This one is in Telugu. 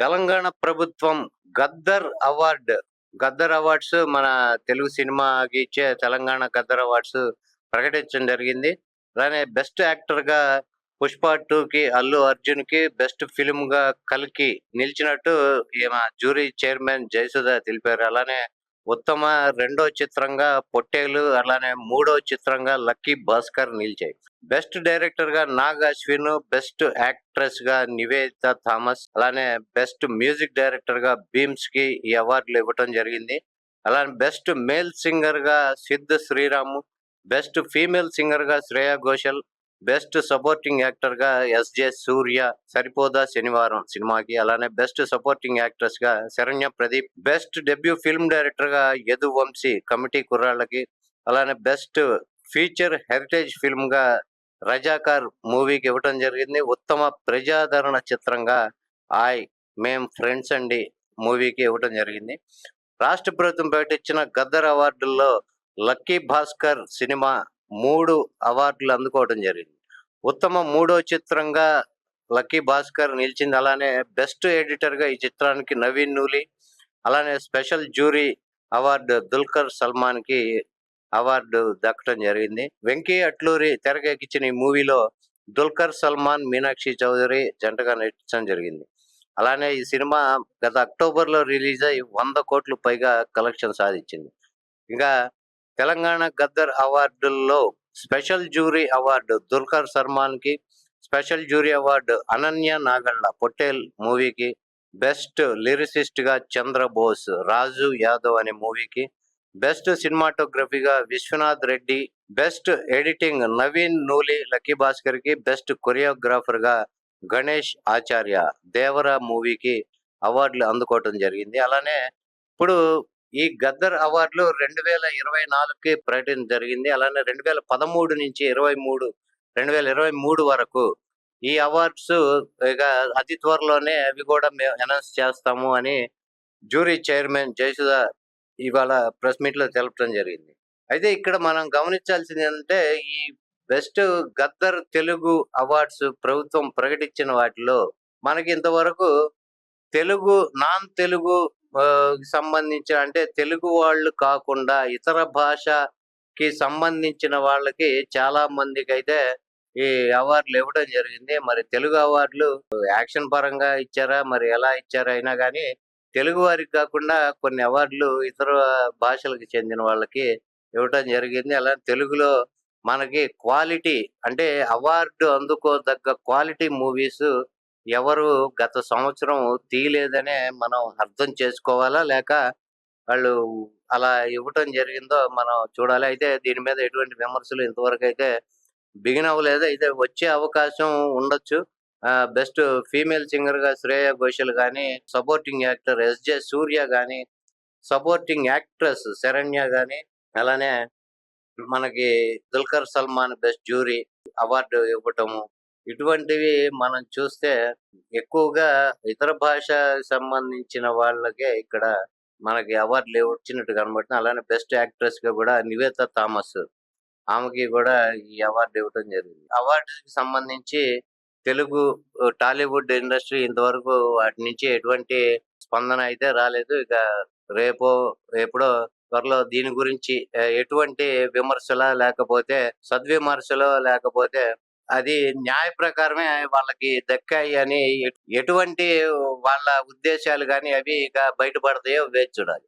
తెలంగాణ ప్రభుత్వం గద్దర్ అవార్డ్, గద్దర్ అవార్డ్స్ మన తెలుగు సినిమాకి ఇచ్చే తెలంగాణ గద్దర్ అవార్డ్స్ ప్రకటించడం జరిగింది. అలానే బెస్ట్ యాక్టర్‌గా 'పుష్ప 2'కి అల్లు అర్జున్‌కి, బెస్ట్ ఫిల్మ్‌గా 'కల్కి' నిలిచినట్టు జ్యూరీ చైర్మన్ జయసుధ తెలిపారు. అలానే ఉత్తమ రెండో చిత్రంగా 'పొట్టేలు', అలానే మూడో చిత్రంగా 'లక్కీ భాస్కర్' నిలిచాయి. బెస్ట్ డైరెక్టర్ గా నాగ్ అశ్విన్, బెస్ట్ యాక్ట్రెస్ గా నివేదిత థామస్, అలానే బెస్ట్ మ్యూజిక్ డైరెక్టర్ గా బీమ్స్ కి ఈ అవార్డులు ఇవ్వటం జరిగింది. అలానే బెస్ట్ మేల్ సింగర్ గా Sid Sriram, best female singer గా Shreya Ghoshal, best supporting actor గా ఎస్జే సూర్య 'సరిపోదా శనివారం' సినిమాకి, అలానే బెస్ట్ సపోర్టింగ్ యాక్ట్రెస్ గా Saranya Pradeep, best debut film director గా యదు వంశీ 'కమిటీ కుర్రాళ్ళకి', అలానే బెస్ట్ ఫీచర్ హెరిటేజ్ ఫిల్మ్ గా 'రజాకార్' మూవీకి ఇవ్వటం జరిగింది. ఉత్తమ ప్రజాదరణ చిత్రంగా 'ఆయ్ మేం ఫ్రెండ్స్ అండి' మూవీకి ఇవ్వటం జరిగింది. రాష్ట్ర ప్రభుత్వం ప్రకటించిన గద్దర్ అవార్డుల్లో 'లక్కీ భాస్కర్' సినిమా 3 అవార్డులు అందుకోవడం జరిగింది. ఉత్తమ మూడో చిత్రంగా 'లక్కీ భాస్కర్' నిలిచింది. అలానే బెస్ట్ ఎడిటర్ గా ఈ చిత్రానికి నవీన్ నూలి, అలానే special jury award 'Dulquer Salmaan' కి అవార్డు దక్కడం జరిగింది. వెంకీ అట్లూరి తెరకెక్కించిన ఈ మూవీలో దుల్కర్ సల్మాన్, మీనాక్షి చౌదరి జంటగా నటించడం జరిగింది. అలానే ఈ సినిమా గత అక్టోబర్లో రిలీజ్ అయి 100 కోట్లు పైగా కలెక్షన్ సాధించింది. ఇంకా తెలంగాణ గద్దర్ అవార్డుల్లో special jury award Dulquer Salmaan కి, special jury award Ananya Nagalla 'Pottel' మూవీకి, బెస్ట్ లిరిసిస్ట్ గా చంద్రబోస్ 'రాజు యాదవ్' అనే మూవీకి, బెస్ట్ సినిమాటోగ్రఫీగా విశ్వనాథ్ రెడ్డి, బెస్ట్ ఎడిటింగ్ నవీన్ నూలి 'లక్కీ భాస్కర్' కి, బెస్ట్ కొరియోగ్రాఫర్ గా గణేష్ ఆచార్య 'దేవరా' మూవీకి అవార్డులు అందుకోవటం జరిగింది. అలానే ఇప్పుడు ఈ గద్దర్ అవార్డులు 2024కి ప్రకటించడం జరిగింది. అలానే 2013 నుంచి 2023 వరకు ఈ అవార్డ్స్ ఇక అతి త్వరలోనే అవి కూడా మేము అనౌన్స్ చేస్తాము అని జ్యూరీ చైర్మన్ జయసుధ ఇవాళ ప్రెస్ మీట్ లో తెలపడం జరిగింది. అయితే ఇక్కడ మనం గమనించాల్సింది ఏంటంటే, ఈ బెస్ట్ గద్దర్ తెలుగు అవార్డ్స్ ప్రభుత్వం ప్రకటించిన వాటిలో మనకి ఇంతవరకు తెలుగు నాన్ తెలుగు సంబంధించిన, అంటే తెలుగు వాళ్ళు కాకుండా ఇతర భాషకి సంబంధించిన వాళ్ళకి చాలా మందికి అయితే ఈ అవార్డులు ఇవ్వడం జరిగింది. మరి తెలుగు అవార్డులు యాక్షన్ పరంగా ఇచ్చారా, మరి ఎలా ఇచ్చారా అయినా కానీ తెలుగు వారికి కాకుండా కొన్ని అవార్డులు ఇతర భాషలకు చెందిన వాళ్ళకి ఇవ్వటం జరిగింది. అలా తెలుగులో మనకి క్వాలిటీ, అంటే అవార్డు అందుకోదగ్గ క్వాలిటీ మూవీస్ ఎవరు గత సంవత్సరం తీయలేదనే మనం అర్థం చేసుకోవాలా, లేక వాళ్ళు అలా ఇవ్వటం జరిగిందో మనం చూడాలి. అయితే దీని మీద ఎటువంటి విమర్శలు ఇంతవరకు అయితే బిగిన్ అవ్వలేదు. అయితే వచ్చే అవకాశం ఉండొచ్చు. బెస్ట్ ఫీమేల్ సింగర్ గా శ్రేయా ఘోషల్ గాని, సపోర్టింగ్ యాక్టర్ ఎస్జే సూర్య గాని, సపోర్టింగ్ యాక్ట్రెస్ శరణ్య గాని, అలానే మనకి Dulquer Salmaan best jury award ఇవ్వటము, ఇటువంటివి మనం చూస్తే ఎక్కువగా ఇతర భాష సంబంధించిన వాళ్ళకే ఇక్కడ మనకి అవార్డులు వచ్చినట్టు కనబడుతుంది. అలానే బెస్ట్ యాక్ట్రెస్ గా కూడా నివేదిత థామస్, ఆమెకి కూడా ఈ అవార్డు ఇవ్వటం జరిగింది. అవార్డుకి సంబంధించి తెలుగు టాలీవుడ్ ఇండస్ట్రీ ఇంతవరకు వాటి నుంచి ఎటువంటి స్పందన అయితే రాలేదు. ఇక రేపో ఎప్పుడో త్వరలో దీని గురించి ఎటువంటి విమర్శలా, లేకపోతే సద్విమర్శలో, లేకపోతే అది న్యాయ ప్రకారమే వాళ్ళకి దక్కాయి అని ఎటువంటి వాళ్ళ ఉద్దేశాలు కానీ అవి ఇక బయటపడతాయో వేచి చూడాలి.